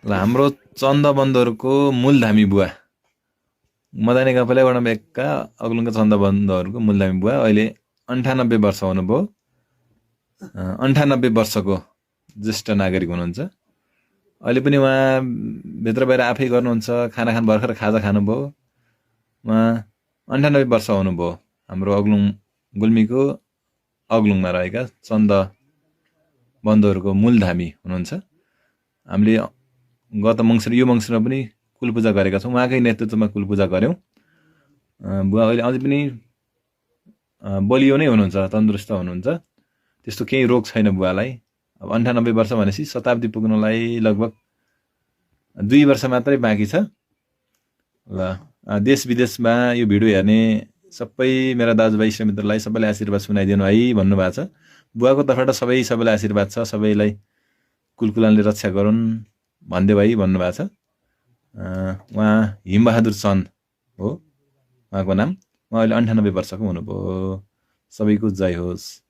ल हाम्रो चन्दबन्दहरूको मूलधामी बुवा मदानी काफले वडा बेक्का अग्लुङका चन्दबन्दहरूको मूलधामी बुवा अहिले 98 वर्ष हुनुभयो। 98 वर्षको ज्येष्ठ नागरिक हुनुहुन्छ। अहिले पनि उहाँ भित्र बाहिर आफै गर्नुहुन्छ, खाना खान भर्खर खाजा खानुभयो। उहाँ 98 वर्ष हुनुभयो। हाम्रो अग्लुङ गुल्मीको अग्लुङमा रहेका चन्द बन्धुहरूको मूलधामी हुनुहुन्छ। हामीले गत मङ्सिर यो मङ्सिरमा पनि कुलपूजा गरेका छौँ। उहाँकै नेतृत्वमा कुलपूजा गऱ्यौँ। बुवा अहिले अझै पनि बलियो नै हुनुहुन्छ, तन्दुरुस्त हुनुहुन्छ। त्यस्तो केही रोग छैन बुवालाई। अब 98 वर्ष भनेपछि शताब्दी पुग्नलाई लगभग 2 वर्ष मात्रै बाँकी छ। ल देश विदेशमा यो भिडियो हेर्ने सबै मेरा दाजुभाइ इष्टमित्रलाई सबैलाई आशीर्वाद सुनाइदिनु है भन्नुभएको छ। बुवाको तर्फबाट सबैलाई आशीर्वाद छ, सबैलाई कुलकुलाले रक्षा गरून् भन्दै भाइ भन्नुभएको छ। उहाँ हिमबहादुर चन्द हो उहाँको नाम। उहाँ अहिले 98 वर्षको हुनुभयो। सबैको जय होस्।